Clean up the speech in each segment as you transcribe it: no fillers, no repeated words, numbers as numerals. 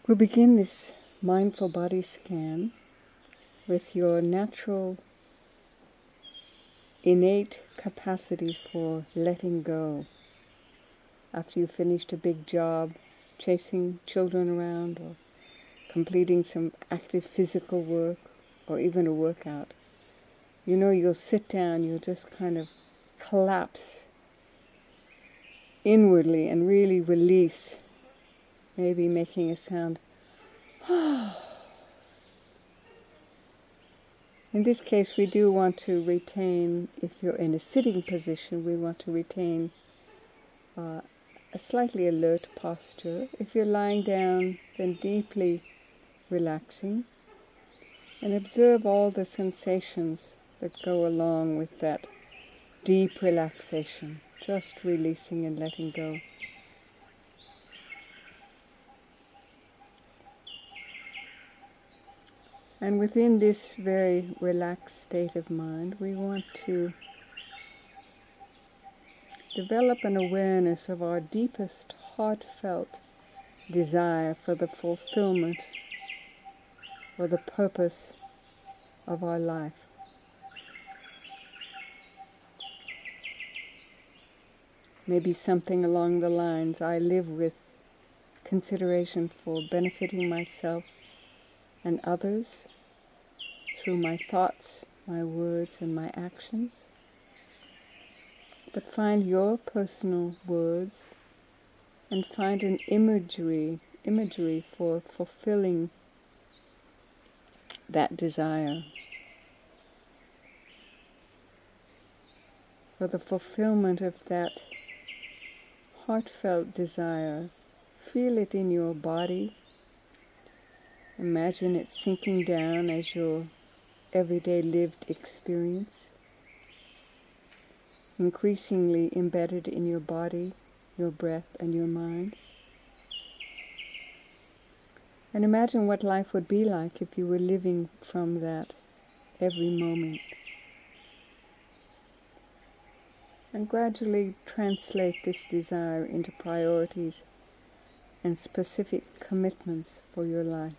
We'll begin this mindful body scan with your natural, innate capacity for letting go. After you've finished a big job, chasing children around or completing some active physical work or even a workout, you'll sit down, you'll just kind of collapse inwardly and really release, maybe making a sound. In this case, we do want to retain, if you're in a sitting position, we want to retain a slightly alert posture. If you're lying down, then deeply relaxing, and observe all the sensations that go along with that deep relaxation, just releasing and letting go. And within this very relaxed state of mind, we want to develop an awareness of our deepest heartfelt desire for the fulfillment or the purpose of our life. Maybe something along the lines, I live with consideration for benefiting myself and others through my thoughts, my words, and my actions. But find your personal words and find an imagery for fulfilling that desire. For the fulfillment of that heartfelt desire, feel it in your body. Imagine it sinking down as your everyday lived experience, increasingly embedded in your body, your breath, and your mind. And imagine what life would be like if you were living from that every moment. And gradually translate this desire into priorities and specific commitments for your life.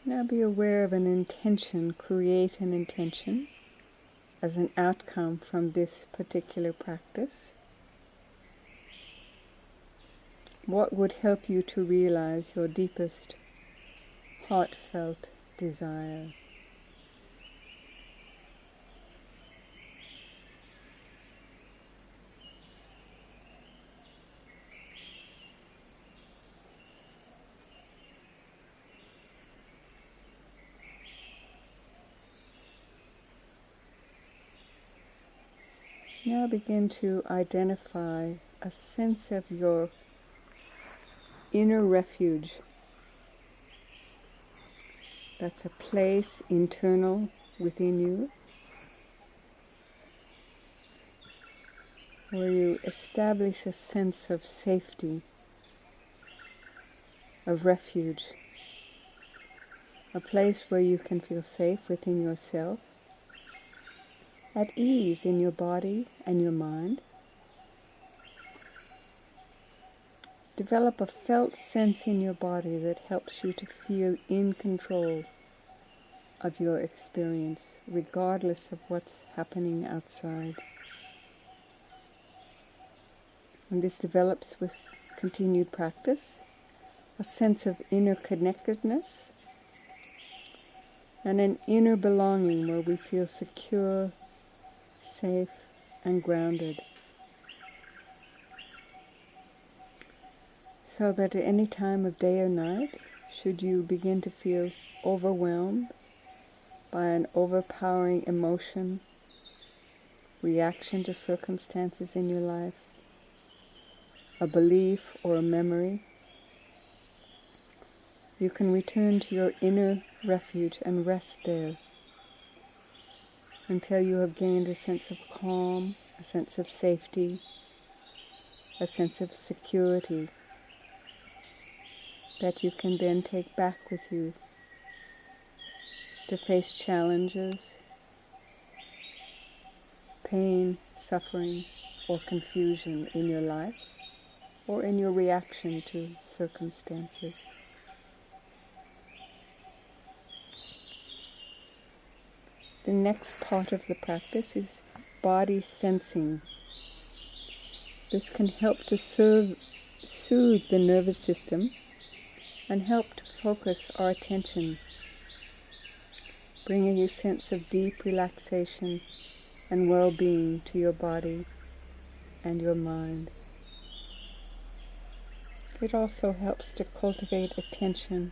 Now be aware of an intention, create an intention as an outcome from this particular practice. What would help you to realize your deepest heartfelt desire? Now begin to identify a sense of your inner refuge. That's a place internal within you where you establish a sense of safety, of refuge, a place where you can feel safe within yourself, at ease in your body and your mind. Develop a felt sense in your body that helps you to feel in control of your experience, regardless of what's happening outside. And this develops with continued practice, a sense of inner connectedness and an inner belonging where we feel secure, safe, and grounded. So that at any time of day or night, should you begin to feel overwhelmed by an overpowering emotion, reaction to circumstances in your life, a belief or a memory, you can return to your inner refuge and rest there until you have gained a sense of calm, a sense of safety, a sense of security that you can then take back with you to face challenges, pain, suffering, or confusion in your life or in your reaction to circumstances. The next part of the practice is body sensing. This can help to soothe the nervous system and help to focus our attention, bringing a sense of deep relaxation and well-being to your body and your mind. It also helps to cultivate attention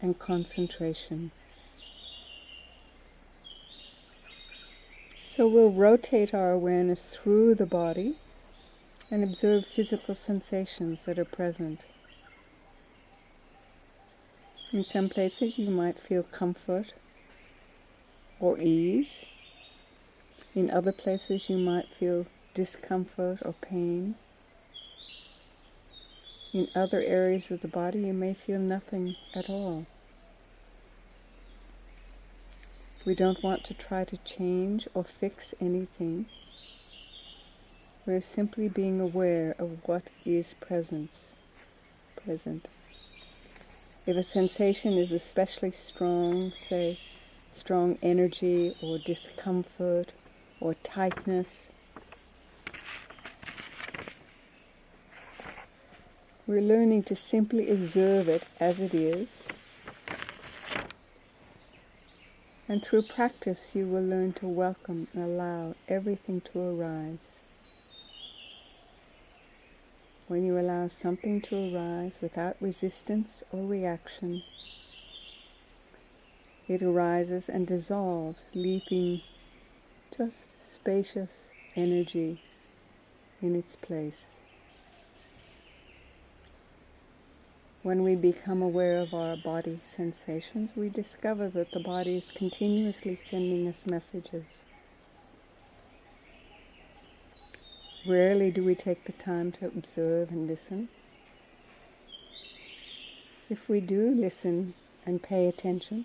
and concentration. So we'll rotate our awareness through the body and observe physical sensations that are present. In some places you might feel comfort or ease. In other places you might feel discomfort or pain. In other areas of the body you may feel nothing at all. We don't want to try to change or fix anything. We're simply being aware of what is present. If a sensation is especially strong, say strong energy or discomfort or tightness, we're learning to simply observe it as it is. And through practice you will learn to welcome and allow everything to arise. When you allow something to arise without resistance or reaction, it arises and dissolves, leaving just spacious energy in its place. When we become aware of our body sensations, we discover that the body is continuously sending us messages. Rarely do we take the time to observe and listen. If we do listen and pay attention,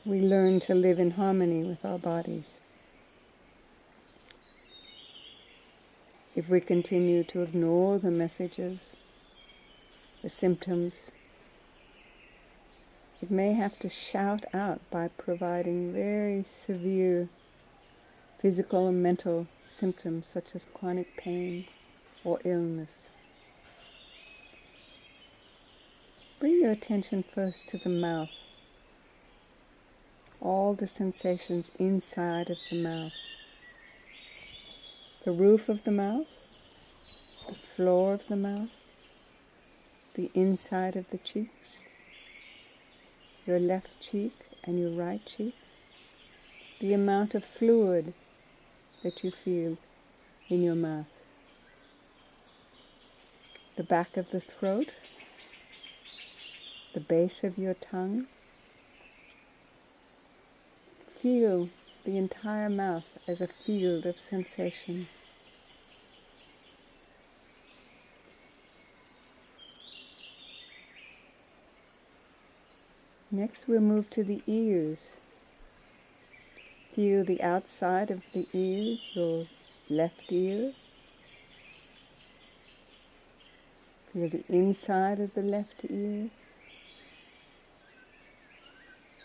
we learn to live in harmony with our bodies. If we continue to ignore the messages, the symptoms, it may have to shout out by providing very severe physical and mental symptoms such as chronic pain or illness. Bring your attention first to the mouth, all the sensations inside of the mouth, the roof of the mouth, the floor of the mouth, the inside of the cheeks, your left cheek and your right cheek, the amount of fluid that you feel in your mouth, the back of the throat, the base of your tongue. Feel the entire mouth as a field of sensation. Next we'll move to the ears. Feel the outside of the ears, your left ear. Feel the inside of the left ear.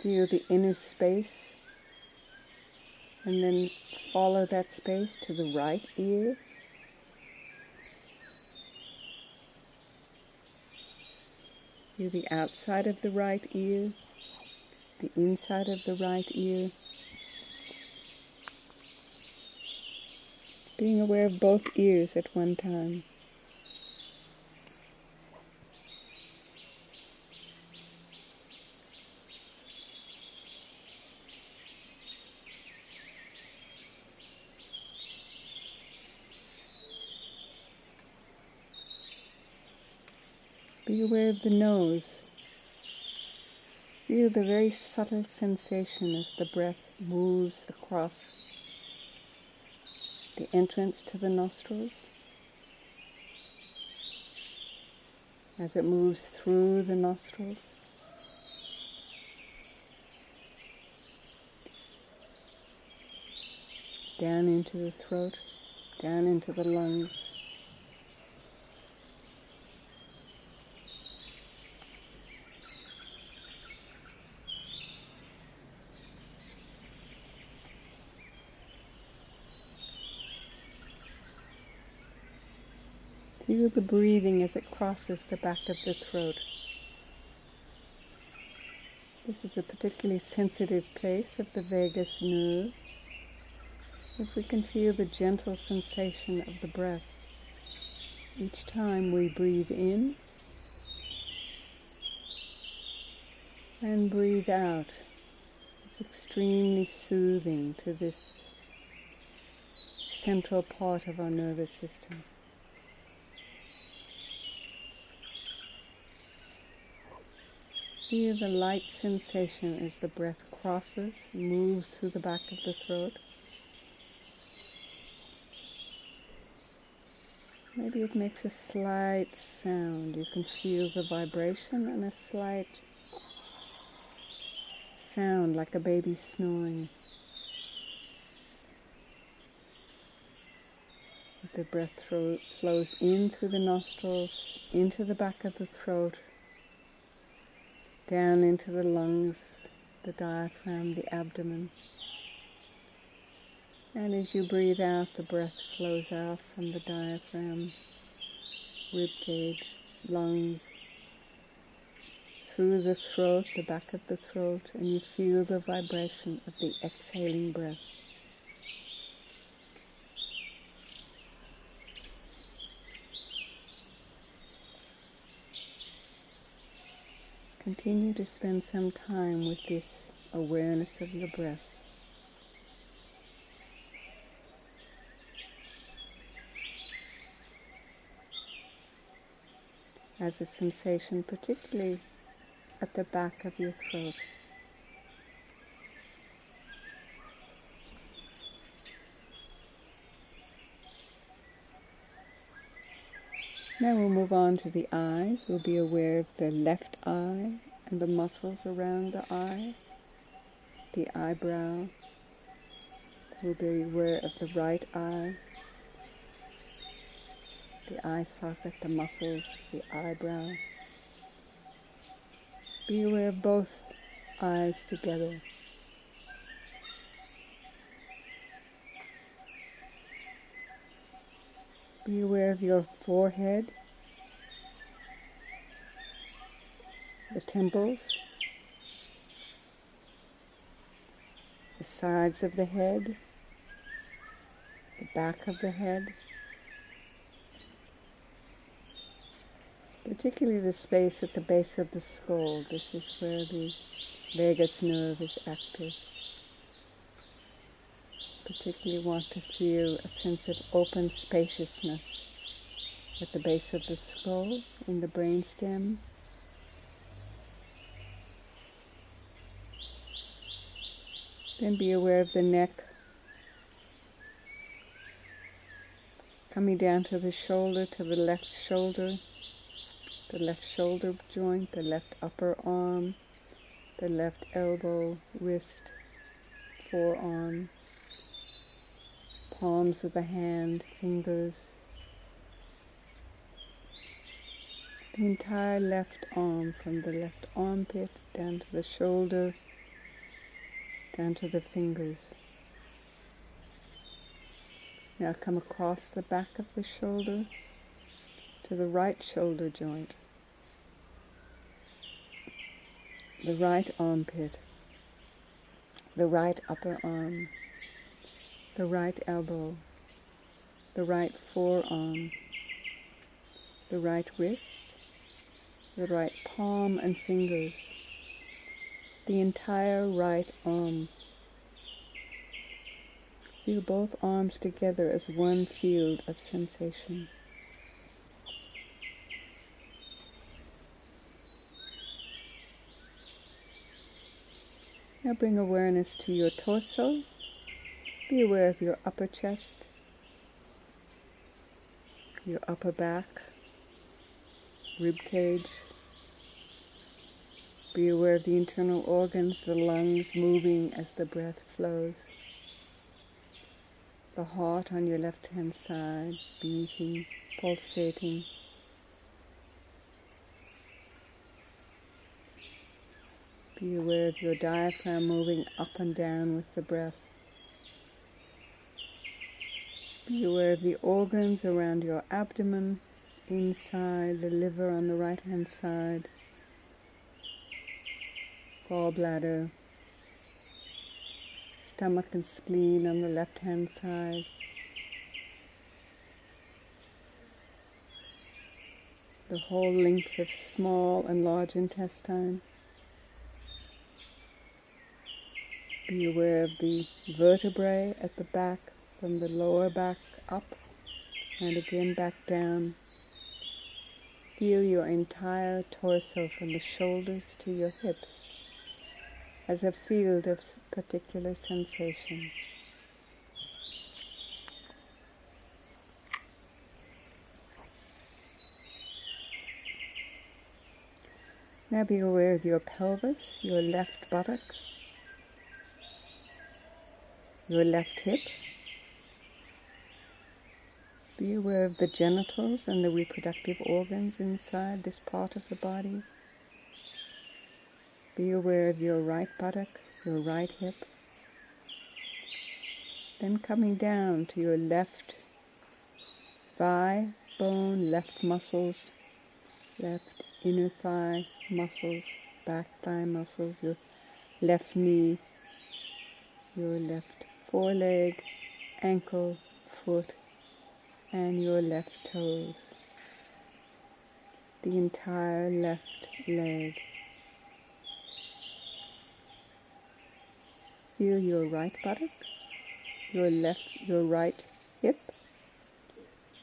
Feel the inner space, and then follow that space to the right ear. Feel the outside of the right ear, the inside of the right ear. Being aware of both ears at one time. Be aware of the nose. Feel the very subtle sensation as the breath moves across the entrance to the nostrils, as it moves through the nostrils, down into the throat, down into the lungs. Feel the breathing as it crosses the back of the throat. This is a particularly sensitive place of the vagus nerve. If we can feel the gentle sensation of the breath each time we breathe in and breathe out, it's extremely soothing to this central part of our nervous system. Feel the light sensation as the breath crosses, moves through the back of the throat. Maybe it makes a slight sound. You can feel the vibration and a slight sound like a baby snoring. The breath flows in through the nostrils, into the back of the throat, down into the lungs, the diaphragm, the abdomen. And as you breathe out, the breath flows out from the diaphragm, rib cage, lungs, through the throat, the back of the throat, and you feel the vibration of the exhaling breath. Continue to spend some time with this awareness of your breath. As a sensation, particularly at the back of your throat. Now we'll move on to the eyes. We'll be aware of the left eye and the muscles around the eye, the eyebrow. We'll be aware of the right eye, the eye socket, the muscles, the eyebrow. Be aware of both eyes together. Be aware of your forehead, the temples, the sides of the head, the back of the head, particularly the space at the base of the skull. This is where the vagus nerve is active. Particularly want to feel a sense of open spaciousness at the base of the skull, in the brainstem. Then be aware of the neck, coming down to the shoulder, to the left shoulder joint, the left upper arm, the left elbow, wrist, forearm, palms of the hand, fingers, the entire left arm, from the left armpit down to the shoulder, down to the fingers. Now come across the back of the shoulder to the right shoulder joint, the right armpit, the right upper arm, the right elbow, the right forearm, the right wrist, the right palm and fingers, the entire right arm. Feel both arms together as one field of sensation. Now bring awareness to your torso. Be aware of your upper chest, your upper back, rib cage. Be aware of the internal organs, the lungs moving as the breath flows. the heart on your left-hand side, beating, pulsating. Be aware of your diaphragm moving up and down with the breath. Be aware of the organs around your abdomen, inside the liver on the right-hand side, gallbladder, stomach and spleen on the left-hand side. The whole length of small and large intestine. Be aware of the vertebrae at the back, from the lower back up and again back down. Feel your entire torso from the shoulders to your hips as a field of particular sensation. Now be aware of your pelvis, your left buttock, your left hip. Be aware of the genitals and the reproductive organs inside this part of the body. Be aware of your right buttock, your right hip. Then coming down to your left thigh bone, left muscles, left inner thigh muscles, back thigh muscles, your left knee, your left foreleg, ankle, foot, and your left toes. The entire left leg. Feel your right buttock, your right hip,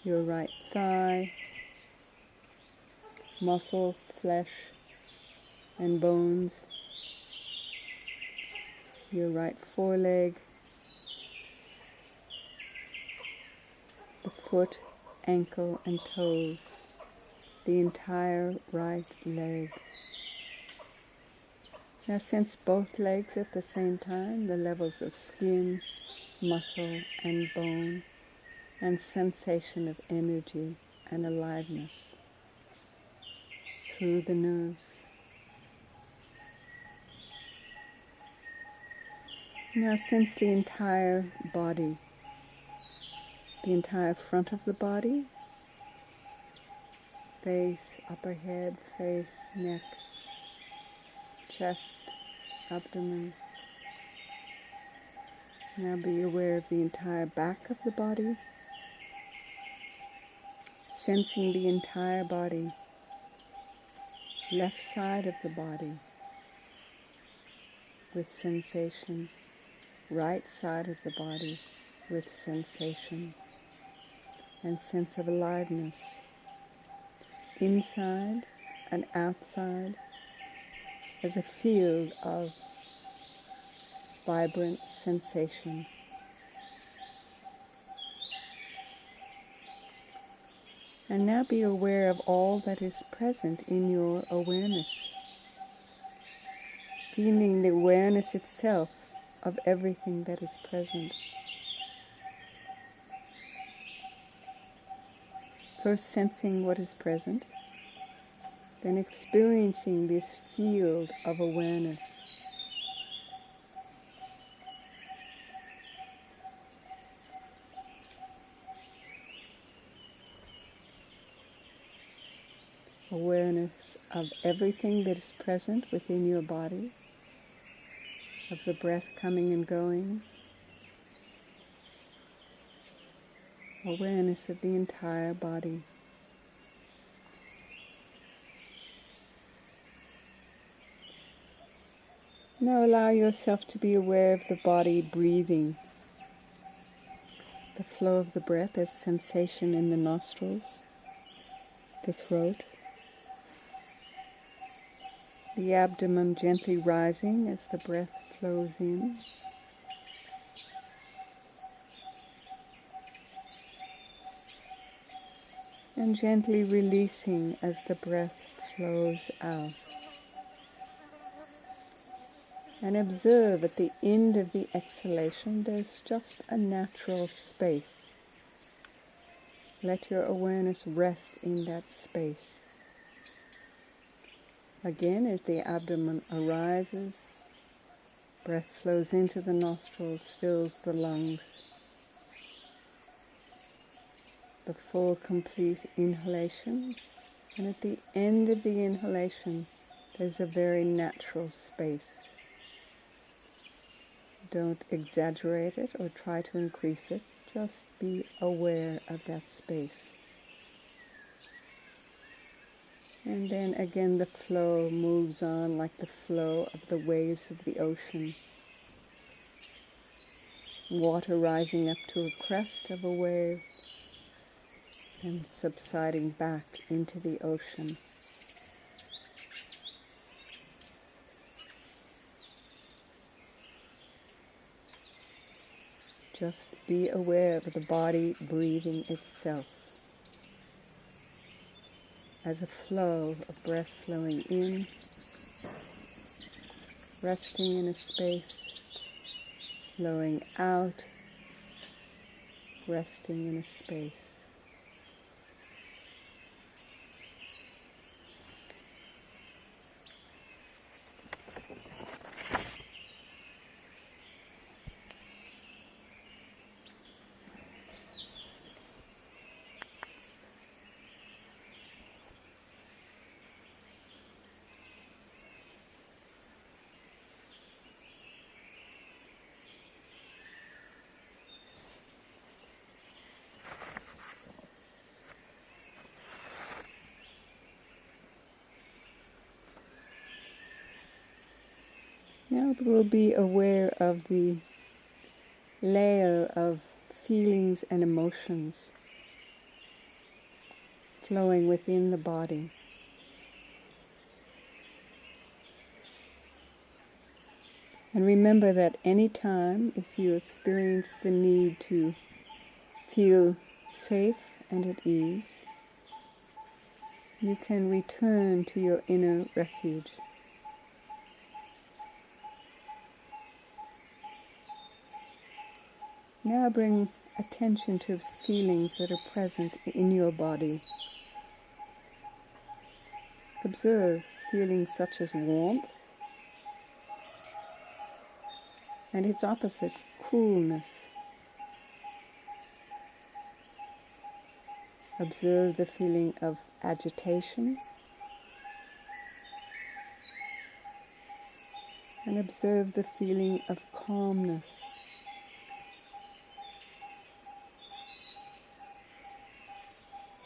your right thigh, muscle, flesh, and bones, your right foreleg, the foot, ankle, and toes, the entire right leg. Now sense both legs at the same time, the levels of skin, muscle, and bone, and sensation of energy and aliveness through the nerves. Now sense the entire body, the entire front of the body, face, upper head, face, neck, chest, abdomen. Now be aware of the entire back of the body, sensing the entire body, left side of the body with sensation, right side of the body with sensation and sense of aliveness, inside and outside as a field of vibrant sensation. And now be aware of all that is present in your awareness, feeling the awareness itself of everything that is present. First sensing what is present, then experiencing this field of awareness. Awareness of everything that is present within your body, of the breath coming and going. Awareness of the entire body. Now allow yourself to be aware of the body breathing. The flow of the breath as sensation in the nostrils, the throat. The abdomen gently rising as the breath flows in. And gently releasing as the breath flows out. And observe at the end of the exhalation, there's just a natural space. Let your awareness rest in that space. Again, as the abdomen arises, breath flows into the nostrils, fills the lungs. The full, complete inhalation. And at the end of the inhalation, there's a very natural space. Don't exaggerate it or try to increase it. Just be aware of that space. And then again the flow moves on like the flow of the waves of the ocean. Water rising up to a crest of a wave and subsiding back into the ocean. Just be aware of the body breathing itself as a flow of breath flowing in, resting in a space, flowing out, resting in a space. Now we'll be aware of the layer of feelings and emotions flowing within the body. And remember that any time if you experience the need to feel safe and at ease, you can return to your inner refuge. Now bring attention to the feelings that are present in your body. Observe feelings such as warmth and its opposite, coolness. Observe the feeling of agitation and observe the feeling of calmness.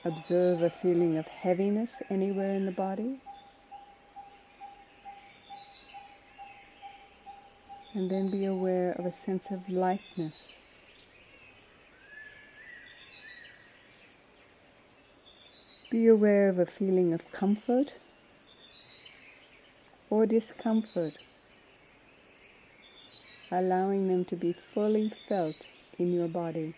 Observe a feeling of heaviness anywhere in the body. And then be aware of a sense of lightness. Be aware of a feeling of comfort or discomfort, allowing them to be fully felt in your body.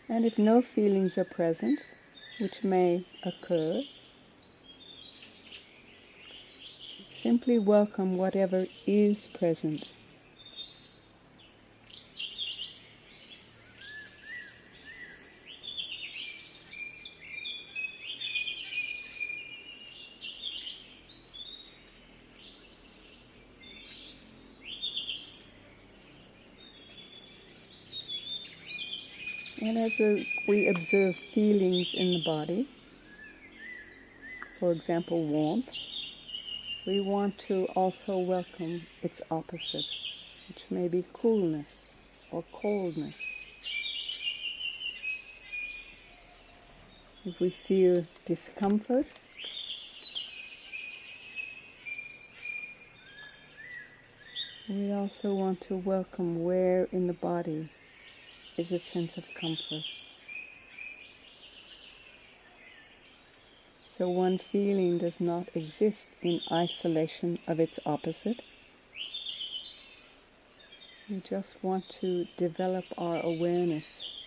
And if no feelings are present, which may occur, simply welcome whatever is present. And as we observe feelings in the body, for example, warmth, we want to also welcome its opposite, which may be coolness or coldness. If we feel discomfort, we also want to welcome where in the body is a sense of comfort. So one feeling does not exist in isolation of its opposite. We just want to develop our awareness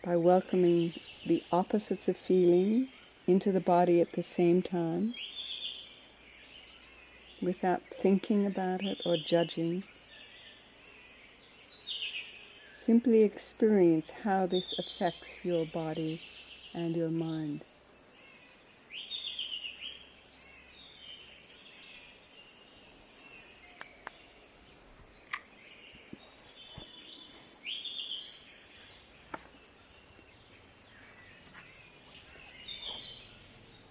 by welcoming the opposites of feeling into the body at the same time, without thinking about it or judging. Simply experience how this affects your body and your mind.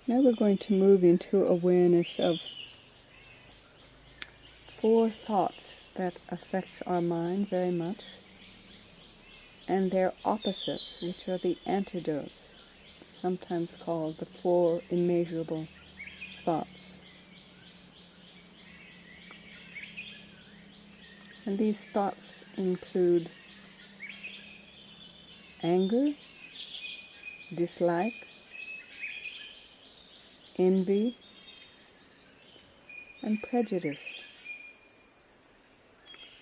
Now we're going to move into awareness of 4 thoughts that affect our mind very much, and their opposites, which are the antidotes, sometimes called the 4 immeasurable thoughts. And these thoughts include anger, dislike, envy, and prejudice.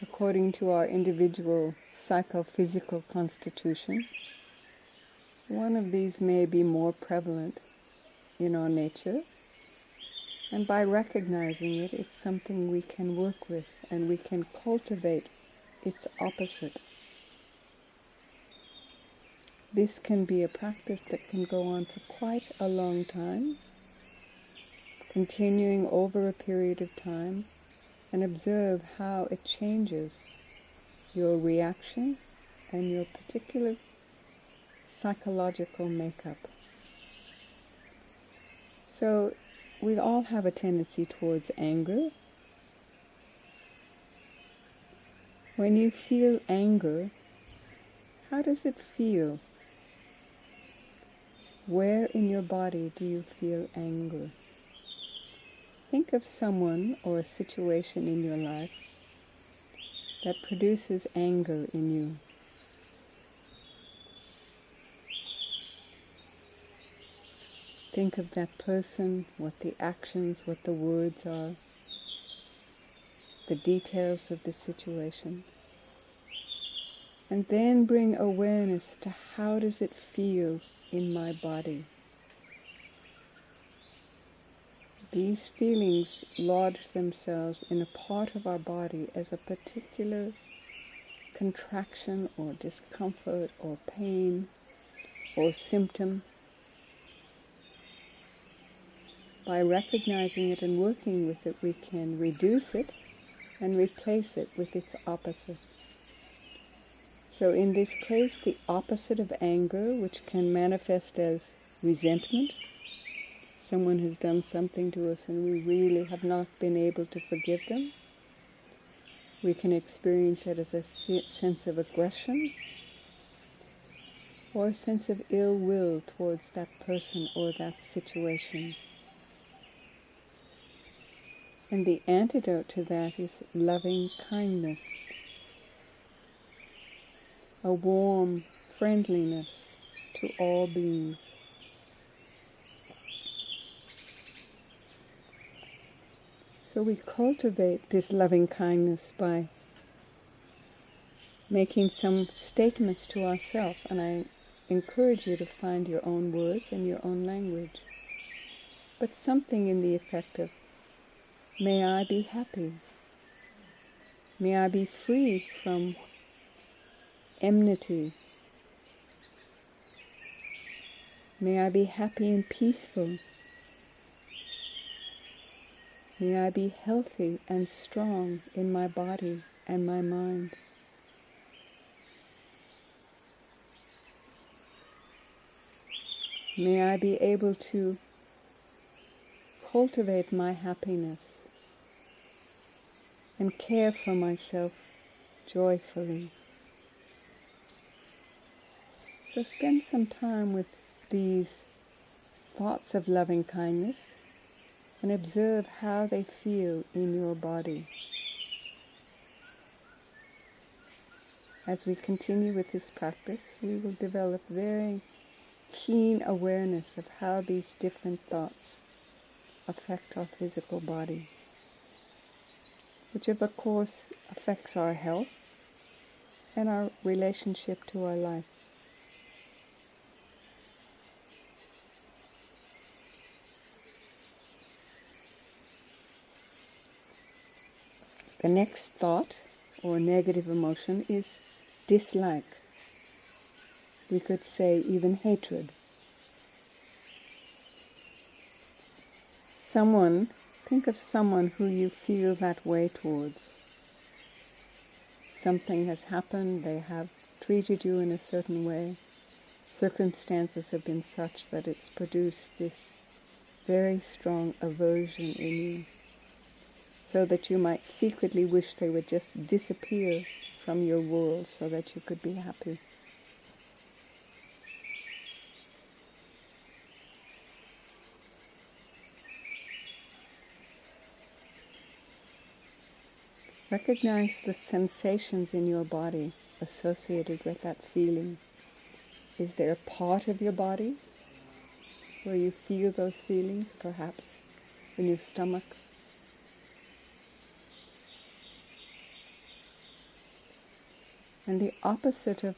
According to our individual psychophysical constitution, one of these may be more prevalent in our nature, and by recognizing it, it's something we can work with, and we can cultivate its opposite. This can be a practice that can go on for quite a long time, continuing over a period of time, and observe how it changes your reaction and your particular psychological makeup. So we all have a tendency towards anger. When you feel anger, how does it feel? Where in your body do you feel anger? Think of someone or a situation in your life that produces anger in you. Think of that person, what the actions, what the words are, the details of the situation. And then bring awareness to how does it feel in my body. These feelings lodge themselves in a part of our body as a particular contraction or discomfort or pain or symptom. By recognizing it and working with it, we can reduce it and replace it with its opposite. So in this case, the opposite of anger, which can manifest as resentment, someone has done something to us and we really have not been able to forgive them. We can experience it as a sense of aggression or a sense of ill will towards that person or that situation. And the antidote to that is loving kindness, a warm friendliness to all beings. So we cultivate this loving kindness by making some statements to ourselves, and I encourage you to find your own words and your own language. But something in the effect of, may I be happy. May I be free from enmity. May I be happy and peaceful. May I be healthy and strong in my body and my mind. May I be able to cultivate my happiness and care for myself joyfully. So spend some time with these thoughts of loving kindness and observe how they feel in your body. As we continue with this practice, we will develop very keen awareness of how these different thoughts affect our physical body, which of course affects our health and our relationship to our life. The next thought or negative emotion is dislike. We could say even hatred. Think of someone who you feel that way towards. Something has happened, they have treated you in a certain way. Circumstances have been such that it's produced this very strong aversion in you, so that you might secretly wish they would just disappear from your world so that you could be happy. Recognize the sensations in your body associated with that feeling. Is there a part of your body where you feel those feelings, perhaps in your stomach? And the opposite of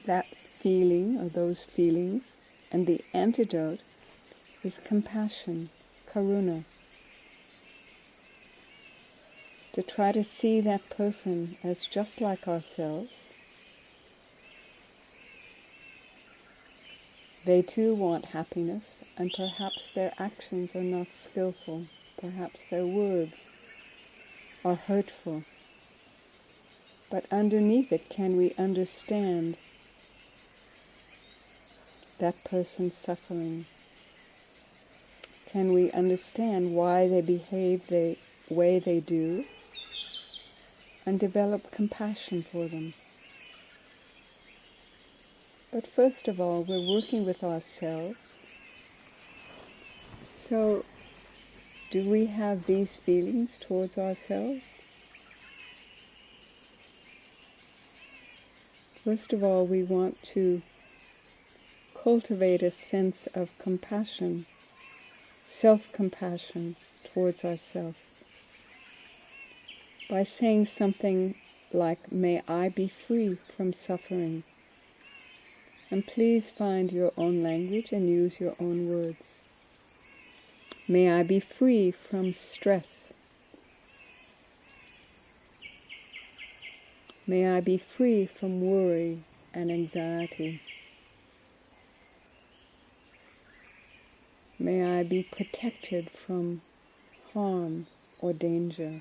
that feeling or those feelings, and the antidote is compassion, karuna. To try to see that person as just like ourselves. They too want happiness, and perhaps their actions are not skillful. Perhaps their words are hurtful. But underneath it, can we understand that person's suffering? Can we understand why they behave the way they do? And develop compassion for them. But first of all, we're working with ourselves. So, do we have these feelings towards ourselves? First of all, we want to cultivate a sense of compassion, self-compassion towards ourselves. By saying something like, may I be free from suffering. And please find your own language and use your own words. May I be free from stress. May I be free from worry and anxiety. May I be protected from harm or danger.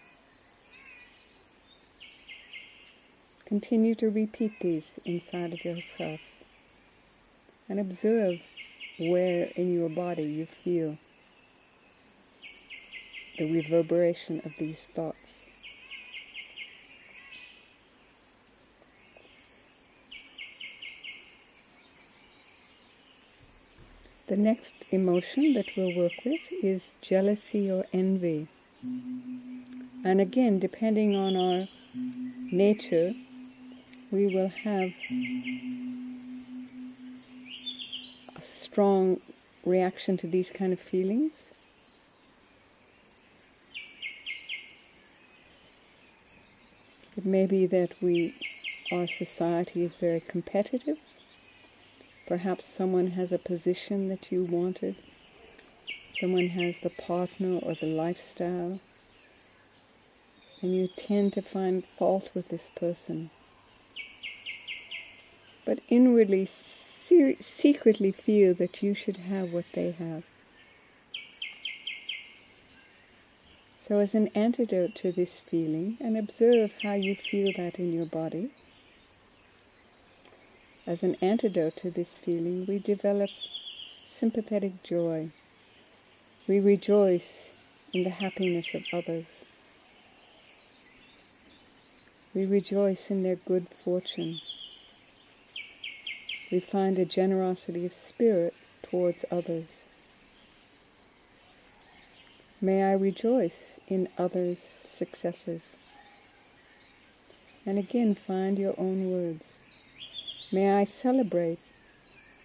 Continue to repeat these inside of yourself and observe where in your body you feel the reverberation of these thoughts. The next emotion that we'll work with is jealousy or envy. And again, depending on our nature, we will have a strong reaction to these kind of feelings. It may be that our society is very competitive. Perhaps someone has a position that you wanted. Someone has the partner or the lifestyle. And you tend to find fault with this person. But inwardly, secretly feel that you should have what they have. So as an antidote to this feeling, and observe how you feel that in your body, as an antidote to this feeling, we develop sympathetic joy. We rejoice in the happiness of others. We rejoice in their good fortune. We find a generosity of spirit towards others. May I rejoice in others' successes. And again, find your own words. May I celebrate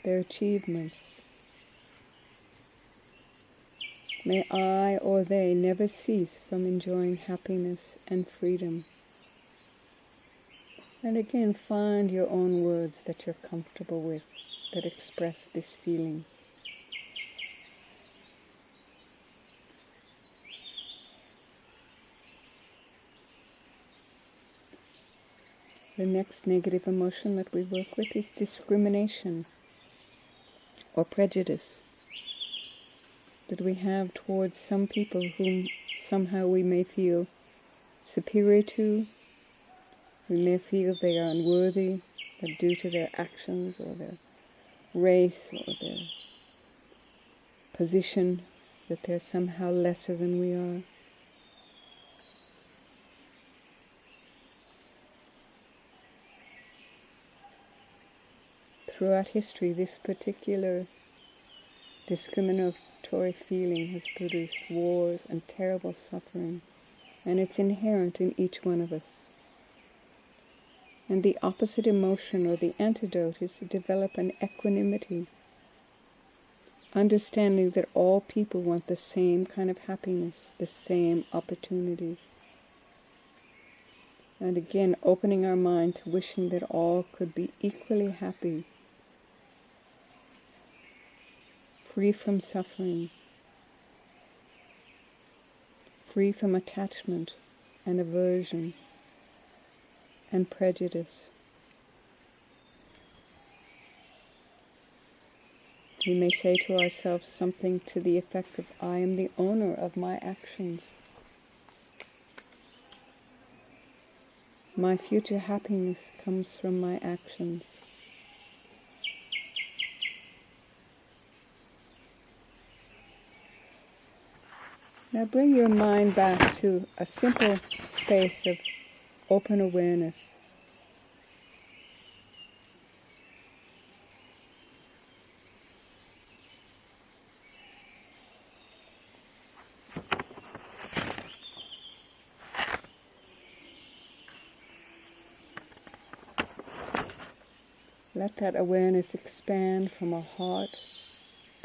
their achievements. May I or they never cease from enjoying happiness and freedom. And again, find your own words that you're comfortable with, that express this feeling. The next negative emotion that we work with is discrimination or prejudice that we have towards some people whom somehow we may feel superior to. We may feel they are unworthy, that due to their actions or their race or their position, that they're somehow lesser than we are. Throughout history, this particular discriminatory feeling has produced wars and terrible suffering, and it's inherent in each one of us. And the opposite emotion, or the antidote, is to develop an equanimity, understanding that all people want the same kind of happiness, the same opportunities. And again, opening our mind to wishing that all could be equally happy, free from suffering, free from attachment and aversion and prejudice. We may say to ourselves something to the effect of, I am the owner of my actions. My future happiness comes from my actions. Now bring your mind back to a simple space of open awareness. Let that awareness expand from our heart.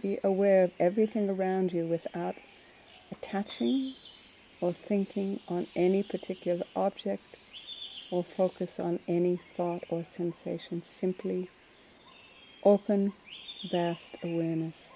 Be aware of everything around you without attaching or thinking on any particular object or focus on any thought or sensation. Simply open, vast awareness.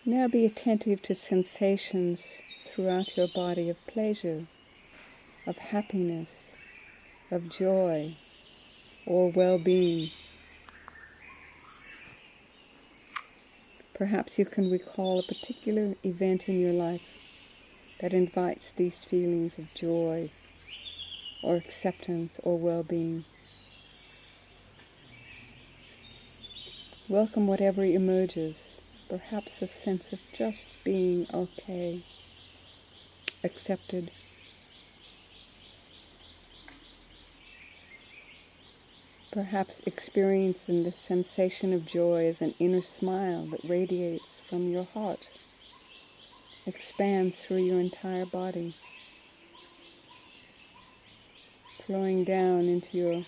Now be attentive to sensations throughout your body of pleasure, of happiness, of joy, or well-being. Perhaps you can recall a particular event in your life that invites these feelings of joy, or acceptance, or well-being. Welcome whatever emerges. Perhaps a sense of just being okay, accepted. Perhaps experiencing the sensation of joy as an inner smile that radiates from your heart, expands through your entire body, flowing down into your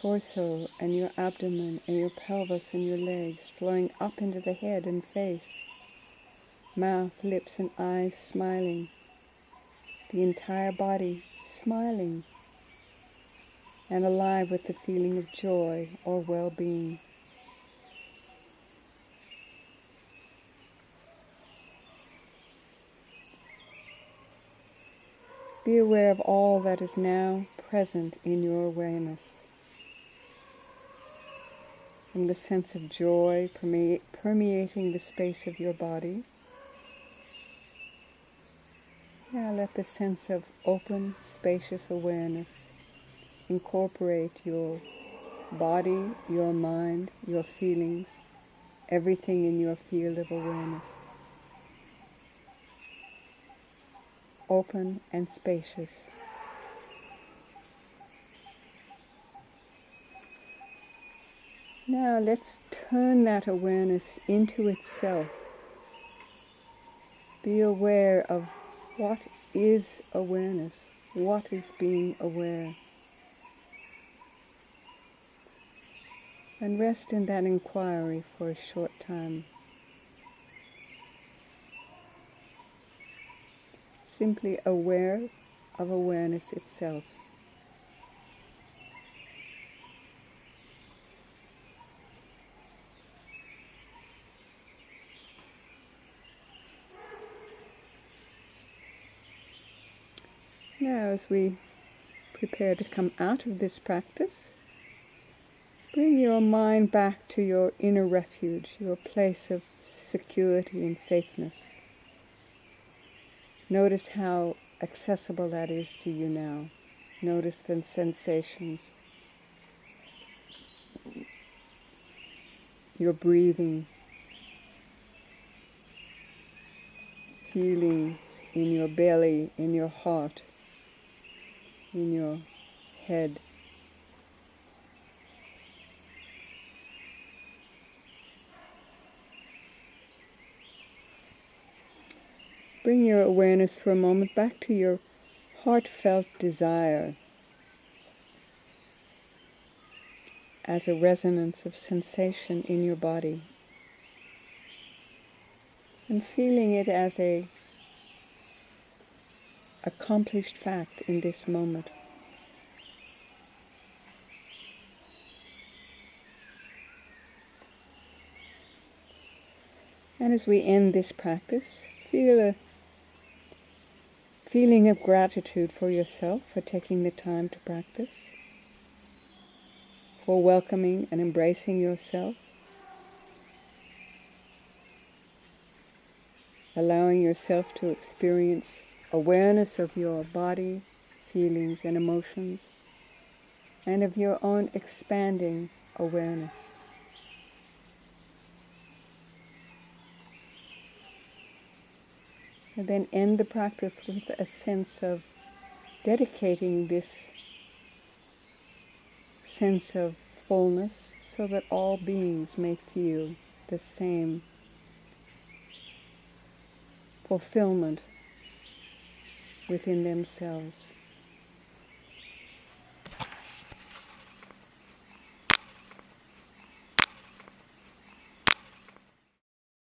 torso and your abdomen and your pelvis and your legs, flowing up into the head and face, mouth, lips and eyes smiling, the entire body smiling and alive with the feeling of joy or well-being. Be aware of all that is now present in your awareness. From the sense of joy permeating the space of your body. Now let the sense of open, spacious awareness incorporate your body, your mind, your feelings, everything in your field of awareness. Open and spacious. Now let's turn that awareness into itself. Be aware of what is awareness, what is being aware. And rest in that inquiry for a short time. simply aware of awareness itself. Now, as we prepare to come out of this practice, bring your mind back to your inner refuge, your place of security and safeness. Notice how accessible that is to you now. Notice the sensations, your breathing, feeling in your belly, in your heart, in your head. Bring your awareness for a moment back to your heartfelt desire as a resonance of sensation in your body, and feeling it as a accomplished fact in this moment. And as we end this practice, feel a feeling of gratitude for yourself for taking the time to practice, for welcoming and embracing yourself, allowing yourself to experience awareness of your body, feelings and emotions, and of your own expanding awareness. And then end the practice with a sense of dedicating this sense of fullness so that all beings may feel the same fulfillment within themselves.